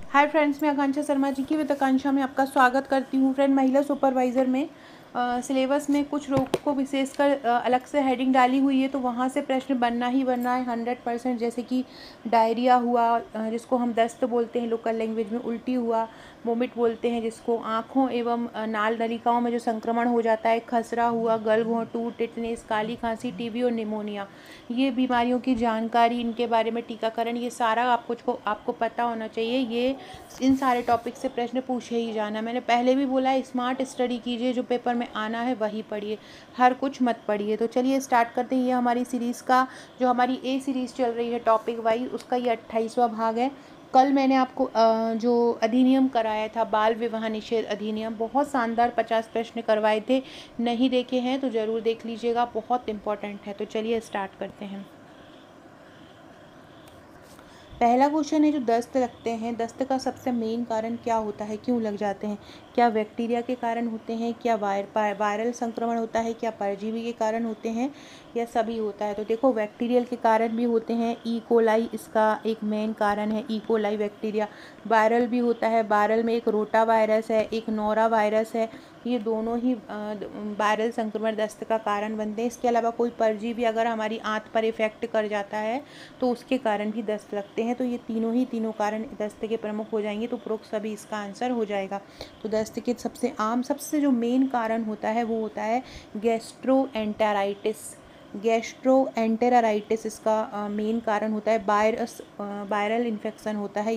Hi friends, मैं आकांक्षा शर्मा जी की with आकांक्षा में आपका स्वागत करती हूँ। फ्रेंड, महिला सुपरवाइज़र में सिलेबस में कुछ रोग को विशेषकर अलग से हेडिंग डाली हुई है, तो वहाँ से प्रश्न बनना ही बनना है 100%। जैसे कि डायरिया हुआ, जिसको हम दस्त बोलते हैं लोकल लैंग्वेज में, उल्टी हुआ, वोमिट बोलते हैं जिसको, आँखों एवं नाल नलिकाओं में जो संक्रमण हो जाता है, खसरा हुआ, गलघोंटू, टिटनेस, काली खांसी, टीबी और निमोनिया, ये बीमारियों की जानकारी, इनके बारे में टीकाकरण, ये सारा आपको पता होना चाहिए। ये इन सारे टॉपिक से प्रश्न पूछे ही जाना। मैंने पहले भी बोला है, स्मार्ट स्टडी कीजिए, जो पेपर में आना है वही पढ़िए, हर कुछ मत पढ़िए। तो चलिए स्टार्ट करते हैं। ये हमारी सीरीज़ का, जो हमारी ए सीरीज़ चल रही है टॉपिक वाइज, उसका ये 28वां भाग है। कल मैंने आपको जो अधिनियम कराया था, बाल विवाह निषेध अधिनियम, बहुत शानदार 50 प्रश्न करवाए थे। नहीं देखे हैं तो ज़रूर देख लीजिएगा, बहुत इंपॉर्टेंट है। तो चलिए स्टार्ट करते हैं। पहला क्वेश्चन है, जो दस्त लगते हैं, दस्त का सबसे मेन कारण क्या होता है, क्यों लग जाते हैं? क्या बैक्टीरिया के कारण होते हैं, क्या वायरल संक्रमण होता है, क्या परजीवी के कारण होते हैं, या सभी होता है? तो देखो, बैक्टीरियल के कारण भी होते हैं। ई कोलाई इसका एक मेन कारण है, ई कोलाई बैक्टीरिया। वायरल भी होता है, वायरल में एक रोटा वायरस है, एक नोरा वायरस है। ये दोनों ही वायरल संक्रमण दस्त का कारण बनते हैं। इसके अलावा कोई परजीवी अगर हमारी आंत पर इफेक्ट कर जाता है तो उसके कारण भी दस्त लगते हैं। तो ये तीनों कारण दस्त के प्रमुख हो जाएंगे। तो उपरोक्त सभी इसका आंसर हो जाएगा। तो दस्त के सबसे जो मेन कारण होता है वो होता है गैस्ट्रोएंटेराइटिस। गैस्ट्रोएंटेराइटिस इसका मेन कारण होता है। वायरल इन्फेक्शन होता है।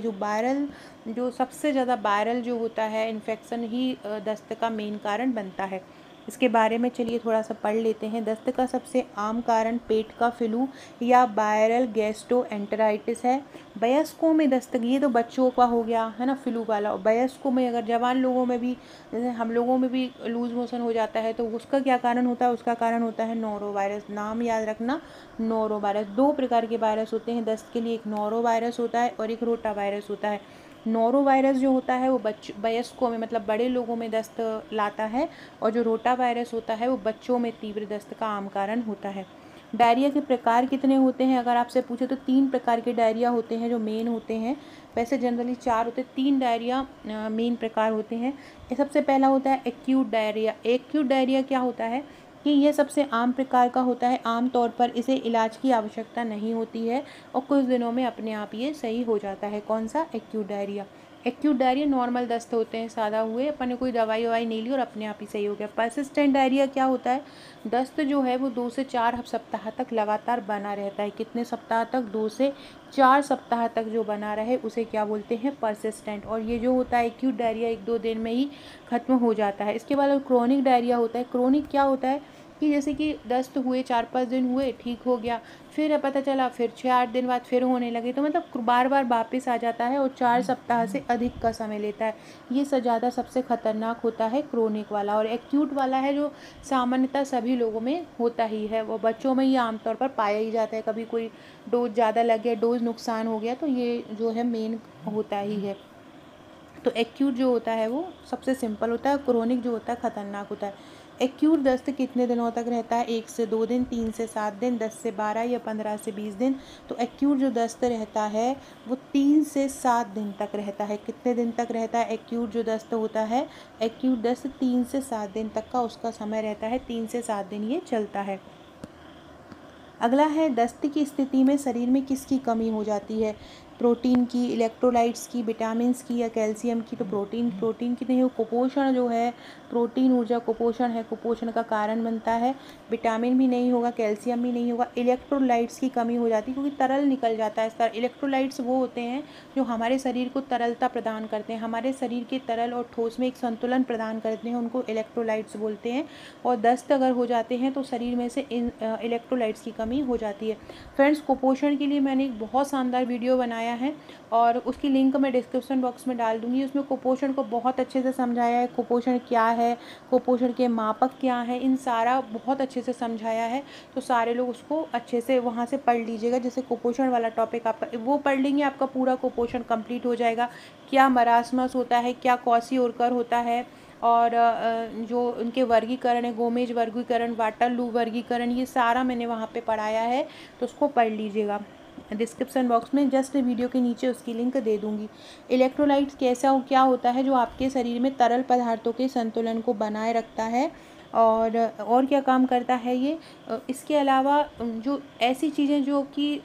जो सबसे ज़्यादा वायरल जो होता है इन्फेक्शन ही दस्त का मेन कारण बनता है। इसके बारे में चलिए थोड़ा सा पढ़ लेते हैं। दस्त का सबसे आम कारण पेट का फ्लू या वायरल गैस्ट्रोएंटेराइटिस है। वयस्कों में दस्त, ये तो बच्चों का हो गया है ना, फ्लू वाला। वयस्कों में, अगर जवान लोगों में भी, जैसे हम लोगों में भी लूज मोशन हो जाता है, तो उसका क्या कारण होता है? उसका कारण होता है नोरो वायरस। नाम याद रखना, नोरो वायरस। दो प्रकार के वायरस होते हैं दस्त के लिए, एक नोरो वायरस होता है और एक रोटा वायरस होता है। नोरो वायरस जो होता है वो वयस्कों में, मतलब बड़े लोगों में दस्त लाता है, और जो रोटा वायरस होता है वो बच्चों में तीव्र दस्त का आम कारण होता है। डायरिया के प्रकार कितने होते हैं अगर आपसे पूछे तो 3 प्रकार के डायरिया होते हैं जो मेन होते हैं। वैसे जनरली 4 होते हैं, 3 डायरिया मेन प्रकार होते हैं। ये सबसे पहला होता है एक्यूट डायरिया। एक्यूट डायरिया क्या होता है कि यह सबसे आम प्रकार का होता है। आमतौर पर इसे इलाज की आवश्यकता नहीं होती है और कुछ दिनों में अपने आप ये सही हो जाता है। कौन सा? Acute diarrhoea. Acute diarrhoea normal दस्त होते हैं, सादा हुए, अपन ने कोई दवाई ववाई नहीं ली और अपने आप ही सही हो गया। परसिस्टेंट डायरिया क्या होता है? दस्त जो है वो 2 से 4 सप्ताह तक लगातार बना रहता है। कितने सप्ताह तक? 2 से 4 सप्ताह तक जो बना रहे उसे क्या बोलते हैं? परसिस्टेंट। और ये जो होता है एक्यूट डायरिया 1-2 दिन में ही खत्म हो जाता है। इसके बाद क्रोनिक डायरिया होता है। क्रोनिक क्या होता है कि जैसे कि दस्त हुए, 4-5 दिन हुए, ठीक हो गया, फिर पता चला फिर 6-8 दिन बाद फिर होने लगे, तो मतलब बार बार वापस आ जाता है और 4 सप्ताह से अधिक का समय लेता है। ये ज़्यादा सबसे खतरनाक होता है क्रोनिक वाला। और एक्यूट वाला है जो सामान्यतः सभी लोगों में होता ही है, वो बच्चों में ही आमतौर पर पाया ही जाता है। कभी कोई डोज ज़्यादा लग गया, डोज नुकसान हो गया, तो ये जो है मेन होता ही है। तो एक्यूट जो होता है वो सबसे सिंपल होता है, क्रोनिक जो होता है खतरनाक होता है। एक्यूट दस्त कितने दिनों तक रहता है? 1 से 2 दिन, 3 से 7 दिन, 10 से 12 या 15 से 20 दिन। तो एक्यूट जो दस्त रहता है वो 3 से 7 दिन तक रहता है। कितने दिन तक रहता है एक्यूट जो दस्त होता है? एक्यूट दस्त 3 से 7 दिन तक का उसका समय रहता है। 3 से 7 दिन ये चलता है। अगला है, दस्त की स्थिति में शरीर में किसकी कमी हो जाती है? प्रोटीन की, इलेक्ट्रोलाइट्स की, विटामिन्स की या कैल्शियम की? तो प्रोटीन की नहीं हो। कुपोषण जो है, प्रोटीन ऊर्जा कुपोषण है, कुपोषण का कारण बनता है। विटामिन भी नहीं होगा, कैल्शियम भी नहीं होगा। इलेक्ट्रोलाइट्स की कमी हो जाती है क्योंकि तरल निकल जाता है इस तरह। इलेक्ट्रोलाइट्स वो होते हैं जो हमारे शरीर को तरलता प्रदान करते हैं, हमारे शरीर के तरल और ठोस में एक संतुलन प्रदान करते हैं, उनको इलेक्ट्रोलाइट्स बोलते हैं। और दस्त अगर हो जाते हैं तो शरीर में से इन इलेक्ट्रोलाइट्स की कमी हो जाती है। फ्रेंड्स, कुपोषण के लिए मैंने एक बहुत शानदार वीडियो बनाया है और उसकी लिंक मैं डिस्क्रिप्शन बॉक्स में डाल दूंगी। उसमें कुपोषण को बहुत अच्छे से समझाया है, कुपोषण क्या है, कुपोषण के मापक क्या है, इन सारा बहुत अच्छे से समझाया है। तो सारे लोग उसको अच्छे से वहाँ से पढ़ लीजिएगा। जैसे कुपोषण वाला टॉपिक आपका वो पढ़ लेंगे, आपका पूरा कुपोषण कंप्लीट हो जाएगा। क्या मरासमस होता है, क्या क्वाशियोरकर होता है, और जो उनके वर्गीकरण है, गोमेज वर्गीकरण, वाटरलू वर्गीकरण, ये सारा मैंने वहाँ पे पढ़ाया है, तो उसको पढ़ लीजिएगा। डिस्क्रिप्शन बॉक्स में जस्ट वीडियो के नीचे उसकी लिंक दे दूँगी। इलेक्ट्रोलाइट्स क्या होता है, जो आपके शरीर में तरल पदार्थों के संतुलन को बनाए रखता है। और क्या काम करता है ये, इसके अलावा जो ऐसी चीज़ें जो कि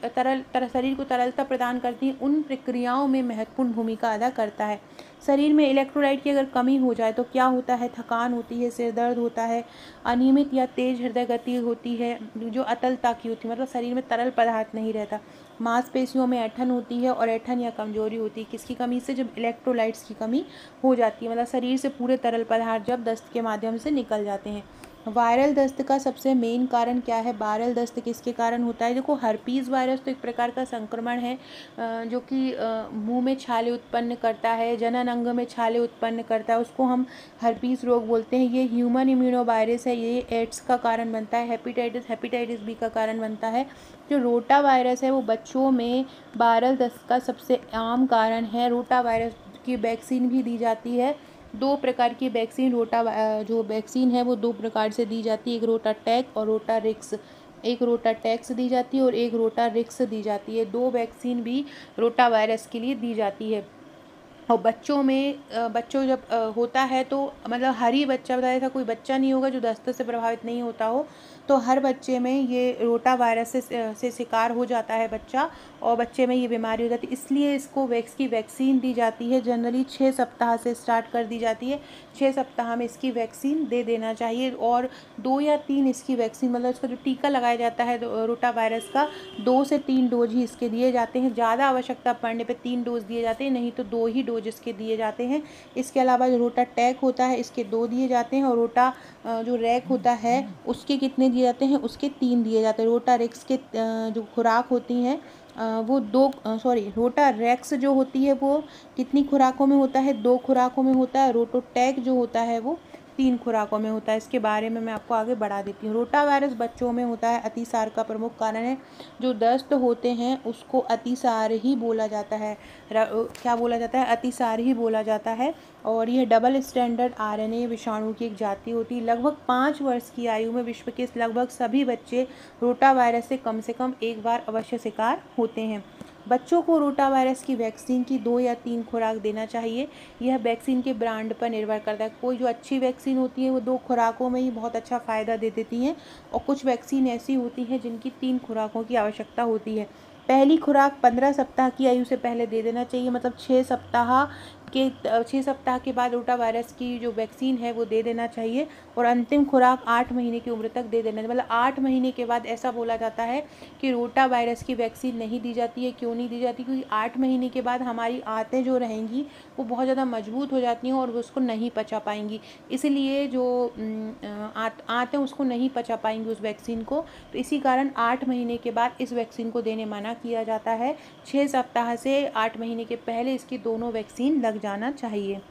शरीर को तरलता प्रदान करती हैं, उन प्रक्रियाओं में महत्वपूर्ण भूमिका अदा करता है। शरीर में इलेक्ट्रोलाइट की अगर कमी हो जाए तो क्या होता है, थकान होती है, सिर दर्द होता है, अनियमित या तेज हृदय गति होती है, जो अतलता की होती है, मतलब शरीर में तरल पदार्थ नहीं रहता। मांसपेशियों में ऐंठन होती है और ऐंठन या कमजोरी होती है, किसकी कमी से, जब इलेक्ट्रोलाइट्स की कमी हो जाती है, मतलब शरीर से पूरे तरल पदार्थ जब दस्त के माध्यम से निकल जाते हैं। वायरल दस्त का सबसे मेन कारण क्या है, वायरल दस्त किसके कारण होता है। देखो, हर्पीज़ वायरस तो एक प्रकार का संक्रमण है जो कि मुंह में छाले उत्पन्न करता है, जनन अंग में छाले उत्पन्न करता है, उसको हम हर्पीज़ रोग बोलते हैं। ये ह्यूमन इम्यूनो वायरस है, ये एड्स का कारण बनता है, हेपेटाइटिस बी का कारण बनता है। जो रोटा वायरस है वो बच्चों में वायरल दस्त का सबसे आम कारण है। रोटा वायरस की वैक्सीन भी दी जाती है। 2 प्रकार की वैक्सीन जो वैक्सीन है वो 2 प्रकार से दी जाती है, एक रोटाटैक और रोटारिक्स। एक रोटाटैक्स दी जाती है और एक रोटारिक्स दी जाती है। 2 वैक्सीन भी रोटा वायरस के लिए दी जाती है। और बच्चों में बच्चों जब होता है तो मतलब हर ही बच्चा, बताया था कोई बच्चा नहीं होगा जो दस्त से प्रभावित नहीं होता हो, तो हर बच्चे में ये रोटा वायरस से शिकार हो जाता है बच्चा, और बच्चे में ये बीमारी हो जाती है। इसलिए इसको की वैक्सीन दी जाती है, जनरली 6 सप्ताह से स्टार्ट कर दी जाती है। 6 सप्ताह में इसकी वैक्सीन दे देना चाहिए, और 2 या 3 इसकी वैक्सीन, मतलब इसका जो टीका लगाया जाता है रोटा वायरस का, 2 से 3 डोज ही इसके दिए जाते हैं। ज़्यादा आवश्यकता पड़ने पर 3 डोज दिए जाते हैं, नहीं तो 2 ही डोज इसके दिए जाते हैं। इसके अलावा जो रोटा टैक होता है इसके 2 दिए जाते हैं, और रोटा जो रैक होता है उसके कितने दिए जाते हैं, उसके 3 दिए जाते हैं। रोटा रेक्स के जो खुराक होती हैं वो रोटा रैक्स जो होती है वो कितनी खुराकों में होता है, 2 खुराकों में होता है। रोटोटैक जो होता है वो 3 खुराकों में होता है। इसके बारे में मैं आपको आगे बढ़ा देती हूँ। रोटा वायरस बच्चों में होता है, अतिसार का प्रमुख कारण है। जो दस्त होते हैं उसको अतिसार ही बोला जाता है। क्या बोला जाता है, अतिसार ही बोला जाता है। और यह डबल स्टैंडर्ड आरएनए विषाणु की एक जाति होती है। लगभग 5 वर्ष की आयु में विश्व के लगभग सभी बच्चे रोटा वायरस से कम एक बार अवश्य शिकार होते हैं। बच्चों को रोटा वायरस की वैक्सीन की 2 या 3 खुराक देना चाहिए। यह वैक्सीन के ब्रांड पर निर्भर करता है। कोई जो अच्छी वैक्सीन होती है वो 2 खुराकों में ही बहुत अच्छा फ़ायदा दे देती हैं, और कुछ वैक्सीन ऐसी होती हैं जिनकी 3 खुराकों की आवश्यकता होती है। पहली खुराक 15 सप्ताह की आयु से पहले दे देना चाहिए, मतलब 6 सप्ताह के बाद रोटा वायरस की जो वैक्सीन है वो दे देना चाहिए। और अंतिम खुराक 8 महीने की उम्र तक दे देना, मतलब 8 महीने के बाद ऐसा बोला जाता है कि रोटा वायरस की वैक्सीन नहीं दी जाती है। क्यों नहीं दी जाती, क्योंकि 8 महीने के बाद हमारी आंतें जो रहेंगी वो बहुत ज़्यादा मजबूत हो जाती हैं और वो उसको नहीं पचा पाएंगी। इसलिए जो आंतें उसको नहीं पचा पाएंगी उस वैक्सीन को, तो इसी कारण 8 महीने के बाद इस वैक्सीन को देने मना किया जाता है। 6 सप्ताह से 8 महीने के पहले इसकी दोनों वैक्सीन लग जाना चाहिए।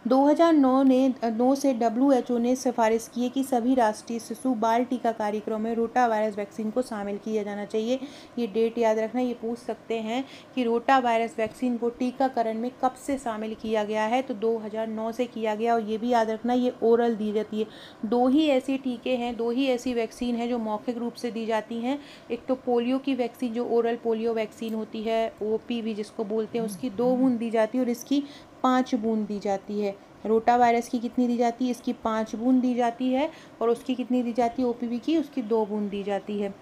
2009 से WHO ने सिफारिश की है कि सभी राष्ट्रीय शिशु बाल टीका कार्यक्रमों में रोटा वायरस वैक्सीन को शामिल किया जाना चाहिए। ये डेट याद रखना, ये पूछ सकते हैं कि रोटा वायरस वैक्सीन को टीकाकरण में कब से शामिल किया गया है, तो 2009 से किया गया। और ये भी याद रखना, ये ओरल दी जाती है। 2 ही ऐसे टीके हैं, 2 ही ऐसी वैक्सीन हैं जो मौखिक रूप से दी जाती हैं। एक तो पोलियो की वैक्सीन, जो ओरल पोलियो वैक्सीन होती है, OPV जिसको बोलते हैं, उसकी 2 बूंद दी जाती है, और इसकी 5 बूंद दी जाती है। रोटा वायरस की कितनी दी जाती है, इसकी 5 बूंद दी जाती है, और उसकी कितनी दी जाती है OPV की, उसकी 2 बूंद दी जाती है।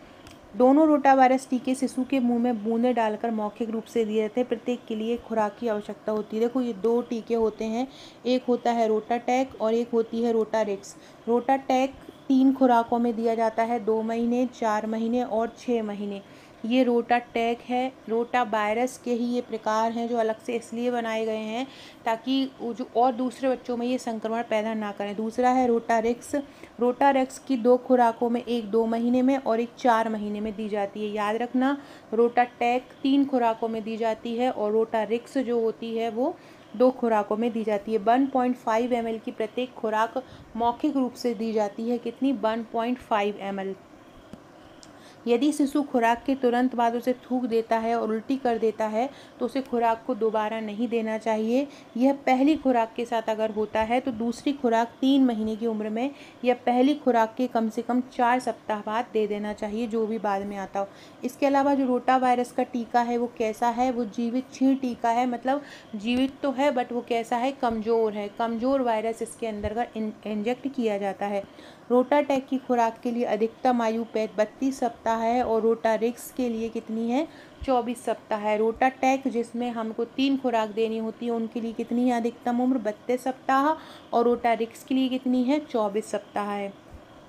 दोनों रोटा वायरस टीके शिशु के मुंह में बूंदें डालकर मौखिक रूप से दिए जाते हैं। प्रत्येक के लिए खुराक की आवश्यकता होती है। देखो, ये 2 टीके होते हैं, एक होता है रोटाटैक और एक होती है रोटारिक्स। रोटाटैक 3 खुराकों में दिया जाता है, 2 महीने, 4 महीने और 6 महीने। ये रोटाटैक है। रोटा वायरस के ही ये प्रकार हैं जो अलग से इसलिए बनाए गए हैं ताकि जो और दूसरे बच्चों में ये संक्रमण पैदा ना करें। दूसरा है रोटारिक्स। रोटारिक्स की 2 खुराकों में, एक 2 महीने में और एक 4 महीने में दी जाती है। याद रखना, रोटाटैक 3 खुराकों में दी जाती है, और रोटारिक्स जो होती है वो 2 खुराकों में दी जाती है। 1.5 ml की प्रत्येक खुराक मौखिक रूप से दी जाती है। कितनी, 1.5 ml। यदि शिशु खुराक के तुरंत बाद उसे थूक देता है और उल्टी कर देता है तो उसे खुराक को दोबारा नहीं देना चाहिए। यह पहली खुराक के साथ अगर होता है तो दूसरी खुराक 3 महीने की उम्र में या पहली खुराक के कम से कम 4 सप्ताह बाद दे देना चाहिए, जो भी बाद में आता हो। इसके अलावा जो रोटा वायरस का टीका है वो कैसा है, वो जीवित क्षीण टीका है, मतलब जीवित तो है बट वो कैसा है, कमज़ोर है। कमज़ोर वायरस इसके अंदर का इंजेक्ट किया जाता है। रोटाटैक की खुराक के लिए अधिकतम आयु 32 सप्ताह है और रोटारिक्स के लिए कितनी है, 24 सप्ताह है। रोटाटैक जिसमें हमको 3 खुराक देनी होती है उनके लिए कितनी है अधिकतम उम्र, 32 सप्ताह, और रोटारिक्स के लिए कितनी है, 24 सप्ताह है।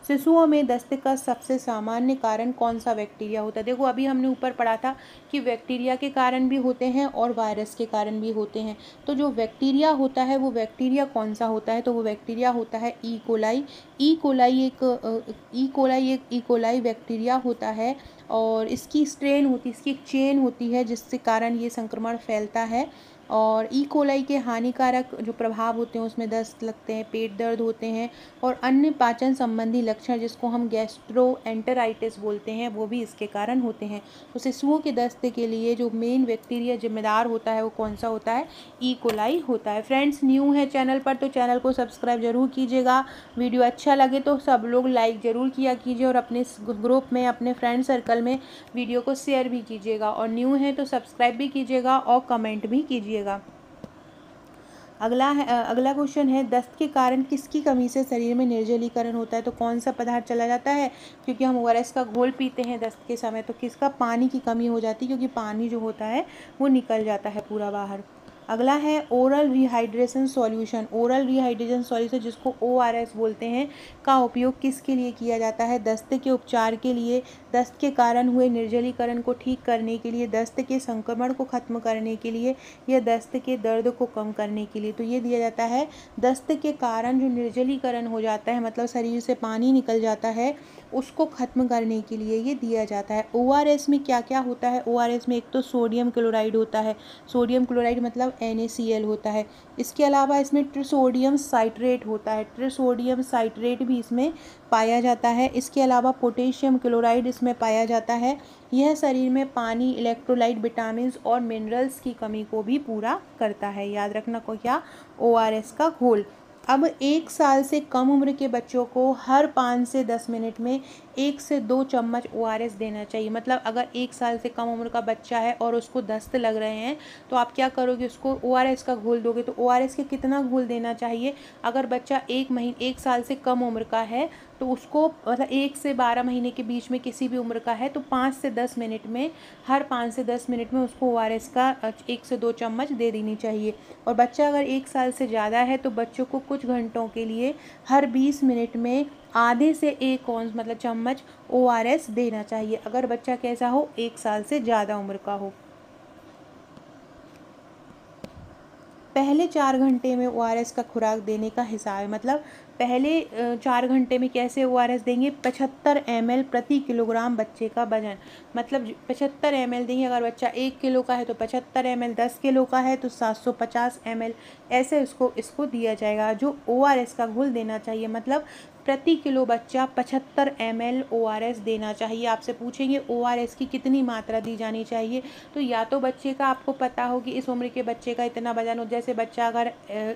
शिशुओं में दस्त का सबसे सामान्य कारण कौन सा बैक्टीरिया होता है। देखो अभी हमने ऊपर पढ़ा था कि बैक्टीरिया के कारण भी होते हैं और वायरस के कारण भी होते हैं। तो जो बैक्टीरिया होता है वो बैक्टीरिया कौन सा होता है, तो वो बैक्टीरिया होता है E coli. E coli bacteria होता है और इसकी स्ट्रेन होती है, इसकी एक चेन होती है जिसके कारण ये संक्रमण फैलता है। और ई कोलाई के हानिकारक जो प्रभाव होते हैं उसमें दस्त लगते हैं, पेट दर्द होते हैं और अन्य पाचन संबंधी लक्षण जिसको हम गैस्ट्रोएंटेराइटिस बोलते हैं वो भी इसके कारण होते हैं। तो शिशुओं के दस्त के लिए जो मेन बैक्टीरिया जिम्मेदार होता है वो कौन सा होता है, ई कोलाई होता है। फ्रेंड्स न्यू है चैनल पर तो चैनल को सब्सक्राइब जरूर कीजिएगा। वीडियो अच्छा लगे तो सब लोग लाइक ज़रूर किया कीजिए और अपने ग्रुप में, अपने फ्रेंड सर्कल में वीडियो को शेयर भी कीजिएगा। और न्यू है तो सब्सक्राइब भी कीजिएगा और कमेंट भी कीजिएगा। अगला क्वेश्चन है, दस्त के कारण किसकी कमी से शरीर में निर्जलीकरण होता है। तो कौन सा पदार्थ चला जाता है, क्योंकि हम ओआरएस का घोल पीते हैं दस्त के समय तो किसका, पानी की कमी हो जाती है, क्योंकि पानी जो होता है वो निकल जाता है पूरा बाहर। अगला है oral rehydration solution. Oral rehydration solution जिसको ओआरएस बोलते हैं का उपयोग किसके लिए किया जाता है, दस्त के उपचार के लिए, दस्त के कारण हुए निर्जलीकरण को ठीक करने के लिए, दस्त के संक्रमण को खत्म करने के लिए या दस्त के दर्द को कम करने के लिए। तो ये दिया जाता है दस्त के कारण जो निर्जलीकरण हो जाता है, मतलब शरीर से पानी निकल जाता है, उसको खत्म करने के लिए ये दिया जाता है। ओआरएस में क्या क्या होता है, ओआरएस में एक तो सोडियम क्लोराइड होता है, सोडियम क्लोराइड मतलब NaCl होता है। इसके अलावा इसमें ट्रिसोडियम साइट्रेट होता है, ट्रिसोडियम साइट्रेट भी इसमें पाया जाता है। इसके अलावा पोटेशियम क्लोराइड इसमें पाया जाता है। यह शरीर में पानी, इलेक्ट्रोलाइट, विटामिन और मिनरल्स की कमी को भी पूरा करता है। याद रखना को क्या, ओआरएस का घोल। अब 1 साल से कम उम्र के बच्चों को हर 5 से 10 मिनट में 1 से 2 चम्मच ओआरएस देना चाहिए। मतलब अगर 1 साल से कम उम्र का बच्चा है और उसको दस्त लग रहे हैं तो आप क्या करोगे, उसको ओआरएस का घोल दोगे। तो ओआरएस के कितना घोल देना चाहिए, अगर बच्चा 1 साल से कम उम्र का है तो उसको मतलब 1 से 12 महीने के बीच में किसी भी उम्र का है तो 5 से 10 मिनट में, हर 5 से 10 मिनट में उसको ओआरएस का 1 से 2 चम्मच दे देनी चाहिए। और बच्चा अगर 1 साल से ज़्यादा है तो बच्चों को कुछ घंटों के लिए हर 20 मिनट में आधे से 1 औंस मतलब चम्मच ओआरएस देना चाहिए, अगर बच्चा कैसा हो, 1 साल से ज़्यादा उम्र का हो। पहले 4 घंटे में ओआरएस का खुराक देने का हिसाब है, मतलब पहले 4 घंटे में कैसे ओआरएस देंगे, 75 ml प्रति किलोग्राम बच्चे का वजन, मतलब 75 ml देंगे। अगर बच्चा 1 किलो का है तो 75 ml, 10 किलो का है तो 750 ml, ऐसे इसको दिया जाएगा जो ओआरएस का घोल देना चाहिए। मतलब प्रति किलो बच्चा 75 ml ओआरएस देना चाहिए। आपसे पूछेंगे ओआरएस की कितनी मात्रा दी जानी चाहिए, तो या तो बच्चे का आपको पता हो कि इस उम्र के बच्चे का इतना वजन हो, जैसे बच्चा अगर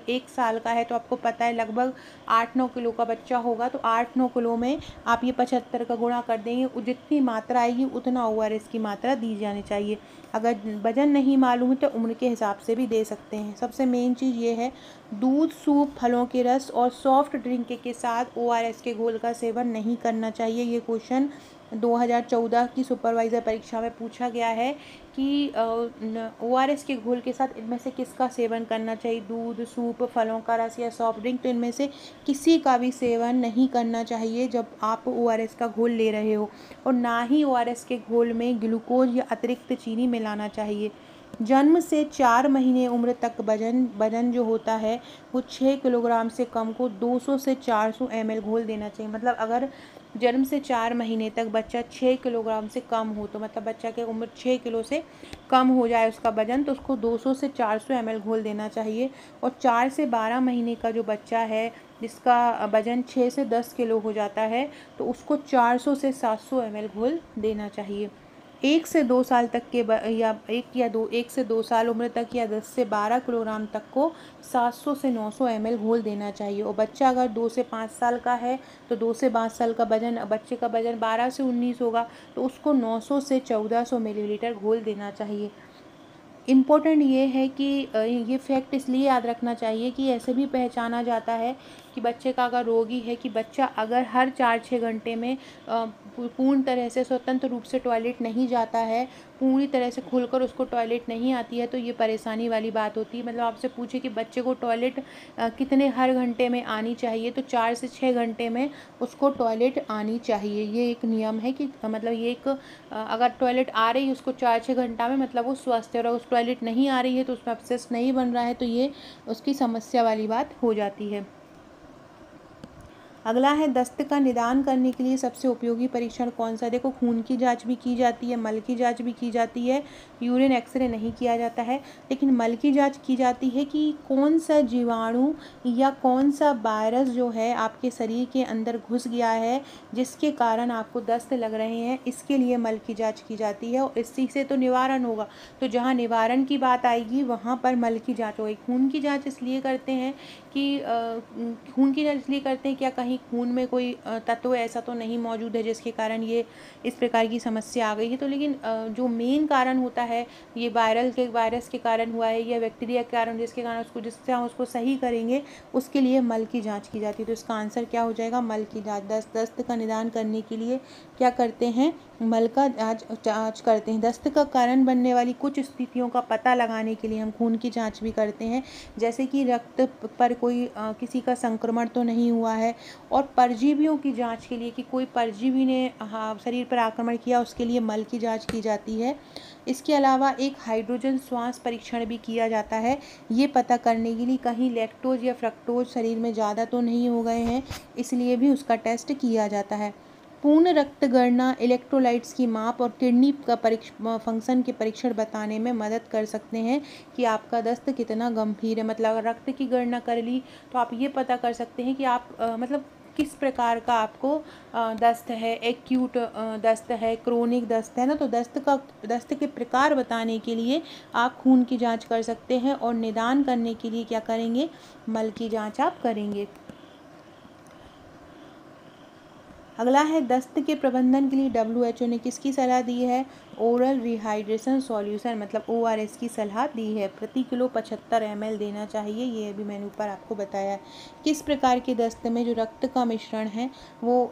1 साल का है तो आपको पता है लगभग 8-9 किलो का बच्चा होगा, तो 8-9 किलो में आप ये 75 का गुणा कर देंगे, जितनी मात्रा आएगी उतना ओआरएस की मात्रा दी जानी चाहिए। अगर वजन नहीं मालूम है तो उम्र के हिसाब से भी दे सकते हैं। सबसे मेन चीज़ ये है, दूध, सूप, फलों के रस और सॉफ्ट ड्रिंक के साथ ओआरएस के घोल का सेवन नहीं करना चाहिए। ये क्वेश्चन 2014 की सुपरवाइज़र परीक्षा में पूछा गया है कि ओआरएस के घोल के साथ इनमें से किसका सेवन करना चाहिए, दूध, सूप, फलों का रस या सॉफ्ट ड्रिंक। तो इनमें से किसी का भी सेवन नहीं करना चाहिए जब आप ओआरएस का घोल ले रहे हो, और ना ही ओआरएस के घोल में ग्लूकोज या अतिरिक्त चीनी मिलाना चाहिए। जन्म से 4 महीने उम्र तक वजन जो होता है वो 6 किलोग्राम से कम को 200 से 400 ml घोल देना चाहिए। मतलब अगर जन्म से 4 महीने तक बच्चा 6 किलोग्राम से कम हो, तो मतलब बच्चा की उम्र 6 किलो से कम हो जाए उसका वजन, तो उसको 200 से 400 ml घोल देना चाहिए। और 4 से 12 महीने का जो बच्चा है जिसका वजन 6 से 10 किलो हो जाता है, तो उसको 400 से 700 ml घोल देना चाहिए। 1 से 2 साल तक के या 1 से 2 साल उम्र तक या 10 से 12 किलोग्राम तक को 700 से 900 ml घोल देना चाहिए। और बच्चा अगर 2 से 5 साल का है तो 2 से 5 साल का वजन, बच्चे का वजन 12 से 19 होगा, तो उसको 900 से 1400 मिलीलीटर घोल देना चाहिए। इम्पोर्टेंट ये है कि ये फैक्ट इसलिए याद रखना चाहिए कि ऐसे भी पहचाना जाता है कि बच्चे का अगर रोगी है कि बच्चा अगर हर 4-6 घंटे में पूर्ण तरह से स्वतंत्र रूप से टॉयलेट नहीं जाता है, पूरी तरह से खुलकर उसको टॉयलेट नहीं आती है, तो ये परेशानी वाली बात होती है। मतलब आपसे पूछे कि बच्चे को टॉयलेट कितने हर घंटे में आनी चाहिए, तो 4 से 6 घंटे में उसको टॉयलेट आनी चाहिए। ये एक नियम है कि मतलब ये एक अगर टॉयलेट आ रही है उसको 4-6 घंटा में, मतलब वो स्वस्थ है। और उस टॉयलेट नहीं आ रही है तो उसमें अपसेस नहीं बन रहा है, तो ये उसकी समस्या वाली बात हो जाती है। अगला है दस्त का निदान करने के लिए सबसे उपयोगी परीक्षण कौन सा। देखो, खून की जांच भी की जाती है, मल की जांच भी की जाती है, यूरिन एक्सरे नहीं किया जाता है, लेकिन मल की जांच की जाती है कि कौन सा जीवाणु या कौन सा वायरस जो है आपके शरीर के अंदर घुस गया है जिसके कारण आपको दस्त लग रहे हैं, इसके लिए मल की जाँच की जाती है। और इसी से तो निवारण होगा, तो जहाँ निवारण की बात आएगी वहाँ पर मल की जाँच होगी। खून की जाँच इसलिए करते हैं कि खून की जाँच इसलिए करते हैं क्या कहीं खून में कोई तत्व ऐसा तो नहीं मौजूद है जिसके कारण ये इस प्रकार की समस्या आ गई है। तो लेकिन जो मेन कारण होता है ये वायरस के कारण हुआ है या बैक्टीरिया के कारण, जिसके कारण जिससे हम उसको सही करेंगे उसके लिए मल की जाँच की जाती है। तो इसका आंसर क्या हो जाएगा, मल की जाँच। दस्त का निदान करने के लिए क्या करते हैं, मल का जाँच करते हैं। दस्त का कारण बनने वाली कुछ स्थितियों का पता लगाने के लिए हम खून की जाँच भी करते हैं, जैसे कि रक्त पर कोई किसी का संक्रमण तो नहीं हुआ है, और परजीवियों की जांच के लिए कि कोई परजीवी ने शरीर पर आक्रमण किया, उसके लिए मल की जांच की जाती है। इसके अलावा एक हाइड्रोजन श्वास परीक्षण भी किया जाता है, ये पता करने के लिए कहीं लैक्टोज या फ्रक्टोज शरीर में ज़्यादा तो नहीं हो गए हैं, इसलिए भी उसका टेस्ट किया जाता है। पूर्ण रक्त गणना इलेक्ट्रोलाइट्स की माप और किडनी का फंक्शन के परीक्षण बताने में मदद कर सकते हैं कि आपका दस्त कितना गंभीर है। मतलब अगर रक्त की गणना कर ली तो आप ये पता कर सकते हैं कि आप मतलब किस प्रकार का आपको दस्त है, एक्यूट दस्त है, क्रोनिक दस्त है ना। तो दस्त के प्रकार बताने के लिए आप खून की जांच कर सकते हैं, और निदान करने के लिए क्या करेंगे, मल की जांच आप करेंगे। अगला है दस्त के प्रबंधन के लिए WHO ने किसकी सलाह दी है, ओरल रिहाइड्रेशन सॉल्यूशन मतलब ORS की सलाह दी है। प्रति किलो 75 ml देना चाहिए, ये अभी मैंने ऊपर आपको बताया है। किस प्रकार के दस्त में जो रक्त का मिश्रण है वो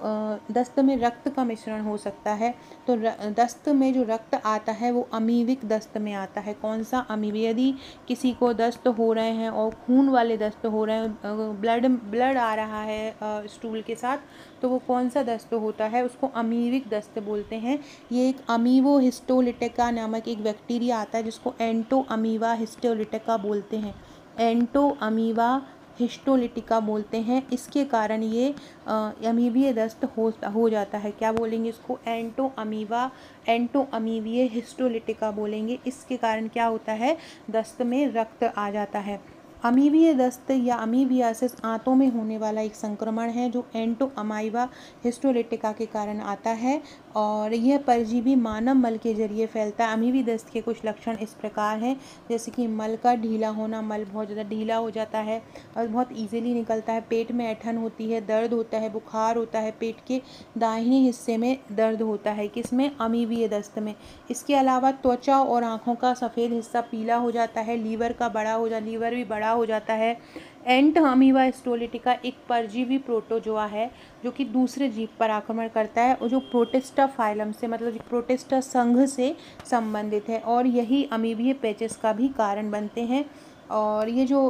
दस्त में रक्त का मिश्रण हो सकता है, तो दस्त में जो रक्त आता है वो अमीविक दस्त में आता है। कौन सा, अमीवी। यदि किसी को दस्त हो रहे हैं और खून वाले दस्त हो रहे हैं, ब्लड आ रहा है स्टूल के साथ, तो वो कौन सा दस्त होता है, उसको अमीविक दस्त बोलते हैं। ये एक अमीबो हिस्टोलिटिका नामक एक बैक्टीरिया आता है जिसको एंटो अमीबा हिस्टोलिटिका बोलते हैं, एंटो अमीबा हिस्टोलिटिका बोलते हैं। इसके कारण ये अमीबीय दस्त हो जाता है। क्या बोलेंगे इसको, एंटो अमीबीय हिस्टोलिटिका बोलेंगे। इसके कारण क्या होता है, दस्त में रक्त आ जाता है। अमीबीय दस्त या अमीबियासिस आंतों में होने वाला एक संक्रमण है जो एंटो अमाइबा हिस्टोलिटिका के कारण आता है, और यह परजीवी मानव मल के जरिए फैलता है। अमीबी दस्त के कुछ लक्षण इस प्रकार हैं, जैसे कि मल का ढीला होना, मल बहुत ज़्यादा ढीला हो जाता है और बहुत ईजिली निकलता है, पेट में ऐंठन होती है, दर्द होता है, बुखार होता है, पेट के दाहिने हिस्से में दर्द होता है, किसमें, अमीबीय दस्त में। इसके अलावा त्वचा और आँखों का सफ़ेद हिस्सा पीला हो जाता है, लीवर भी बड़ा हो जाता है। एंट अमीबा हिस्टोलिटिका एक परजीवी प्रोटोजोआ है जो कि दूसरे जीव पर आक्रमण करता है और जो प्रोटिस्टा फाइलम से मतलब प्रोटिस्टा संघ से संबंधित है, और यही अमीबीय पैचेस का भी कारण बनते हैं। और ये जो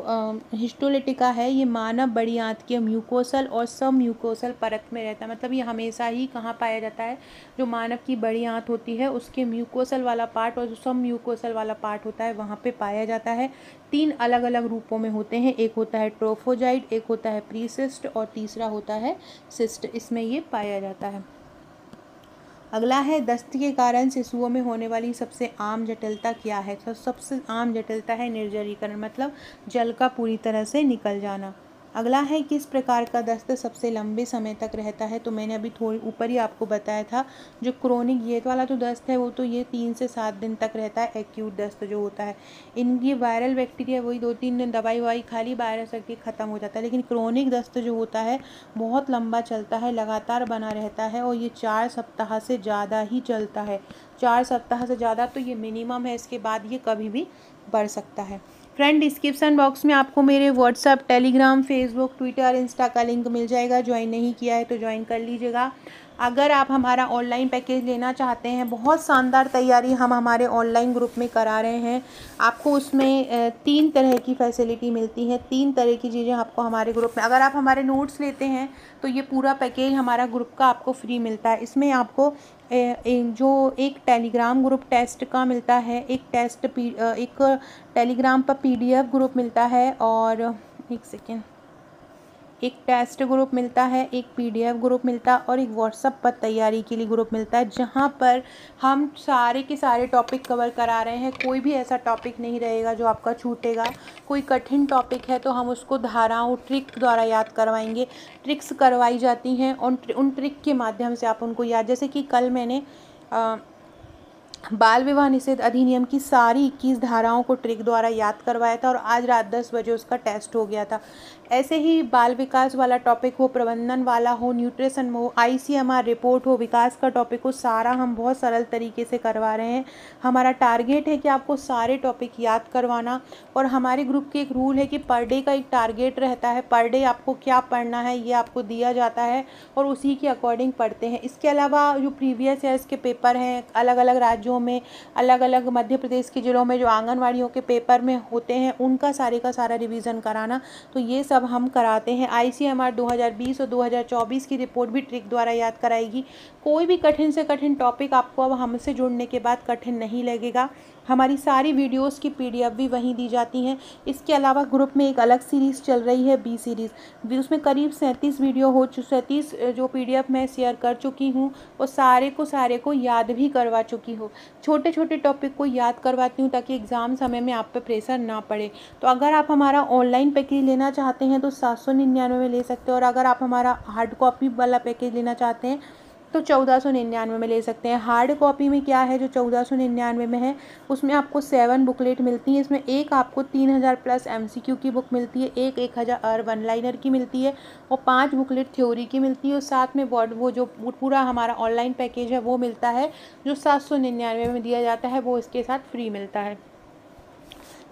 हिस्टोलिटिका है ये मानव बड़ी आंत के म्यूकोसल और सब म्यूकोसल परत में रहता है। मतलब ये हमेशा ही कहाँ पाया जाता है, जो मानव की बड़ी आंत होती है उसके म्यूकोसल वाला पार्ट और जो सब म्यूकोसल वाला पार्ट होता है वहाँ पे पाया जाता है। 3 अलग अलग रूपों में होते हैं, एक होता है ट्रोफोजाइट, एक होता है प्रीसिस्ट और तीसरा होता है सिस्ट, इसमें ये पाया जाता है। अगला है दस्त के कारण शिशुओं में होने वाली सबसे आम जटिलता क्या है। तो सबसे आम जटिलता है निर्जलीकरण, मतलब जल का पूरी तरह से निकल जाना। अगला है किस प्रकार का दस्त सबसे लंबे समय तक रहता है। तो मैंने अभी थोड़ी ऊपर ही आपको बताया था, जो क्रोनिक ये वाला जो दस्त है वो तो ये 3 से 7 दिन तक रहता है। एक्यूट दस्त जो होता है इनकी वायरल बैक्टीरिया वही 2-3 दिन दवाई ववाई खाली वायरस करके ख़त्म हो जाता है, लेकिन क्रोनिक दस्त जो होता है बहुत लंबा चलता है, लगातार बना रहता है और ये 4 सप्ताह से ज़्यादा ही चलता है। 4 सप्ताह से ज़्यादा तो ये मिनिमम है, इसके बाद ये कभी भी बढ़ सकता है। फ्रेंड, डिस्क्रिप्शन बॉक्स में आपको मेरे WhatsApp, Telegram, Facebook, Twitter, Insta का लिंक मिल जाएगा। ज्वाइन नहीं किया है तो ज्वाइन कर लीजिएगा। अगर आप हमारा ऑनलाइन पैकेज लेना चाहते हैं, बहुत शानदार तैयारी हम हमारे ऑनलाइन ग्रुप में करा रहे हैं। आपको उसमें 3 तरह की फैसिलिटी मिलती है, 3 तरह की चीज़ें आपको हमारे ग्रुप में। अगर आप हमारे नोट्स लेते हैं तो ये पूरा पैकेज हमारा ग्रुप का आपको फ्री मिलता है। इसमें आपको जो एक टेलीग्राम ग्रुप टेस्ट का मिलता है, एक टेलीग्राम पर PDF ग्रुप मिलता है और एक टेस्ट ग्रुप मिलता है, एक PDF ग्रुप मिलता है और एक व्हाट्सएप पर तैयारी के लिए ग्रुप मिलता है, जहाँ पर हम सारे के सारे टॉपिक कवर करा रहे हैं। कोई भी ऐसा टॉपिक नहीं रहेगा जो आपका छूटेगा। कोई कठिन टॉपिक है तो हम उसको धाराओं, ट्रिक द्वारा याद करवाएंगे। ट्रिक्स करवाई जाती हैं और उन ट्रिक के माध्यम से आप उनको याद, जैसे कि कल मैंने बाल विवाह निषेध अधिनियम की सारी 21 धाराओं को ट्रिक द्वारा याद करवाया था और आज रात 10 बजे उसका टेस्ट हो गया था। ऐसे ही बाल विकास वाला टॉपिक हो, प्रबंधन वाला हो, न्यूट्रिशन हो, ICMR रिपोर्ट हो, विकास का टॉपिक हो, सारा हम बहुत सरल तरीके से करवा रहे हैं। हमारा टारगेट है कि आपको सारे टॉपिक याद करवाना और हमारे ग्रुप के एक रूल है कि पर डे का एक टारगेट रहता है। पर डे आपको क्या पढ़ना है ये आपको दिया जाता है और उसी के अकॉर्डिंग पढ़ते हैं। इसके अलावा जो प्रीवियस ईयर्स के पेपर हैं, अलग अलग राज्यों में, अलग अलग मध्य प्रदेश के ज़िलों में जो आंगनवाड़ियों के पेपर में होते हैं, उनका सारे का सारा रिवीजन कराना, तो ये सब हम कराते हैं। ICMR 2020 और 2024 की रिपोर्ट भी ट्रिक द्वारा याद कराएगी। कोई भी कठिन से कठिन टॉपिक आपको अब हमसे जुड़ने के बाद कठिन नहीं लगेगा। हमारी सारी वीडियोस की PDF भी वहीं दी जाती हैं। इसके अलावा ग्रुप में एक अलग सीरीज़ चल रही है, B सीरीज़, उसमें करीब 37 वीडियो हो 37 जो PDF मैं शेयर कर चुकी हूँ और सारे को याद भी करवा चुकी हूँ। छोटे छोटे टॉपिक को याद करवाती हूँ ताकि एग्ज़ाम समय में आप पे प्रेशर ना पड़े। तो अगर आप हमारा ऑनलाइन पैकेज लेना चाहते हैं तो 799 में ले सकते हैं और अगर आप हमारा हार्ड कॉपी वाला पैकेज लेना चाहते हैं तो 1499 में ले सकते हैं। हार्ड कॉपी में क्या है, जो 1499 में है उसमें आपको 7 बुकलेट मिलती हैं। इसमें एक आपको 3000 प्लस MCQ की बुक मिलती है, एक 1000 वन लाइनर की मिलती है और 5 बुकलेट थ्योरी की मिलती है और साथ में वो जो पूरा हमारा ऑनलाइन पैकेज है वो मिलता है, जो 799 में दिया जाता है, वो इसके साथ फ्री मिलता है।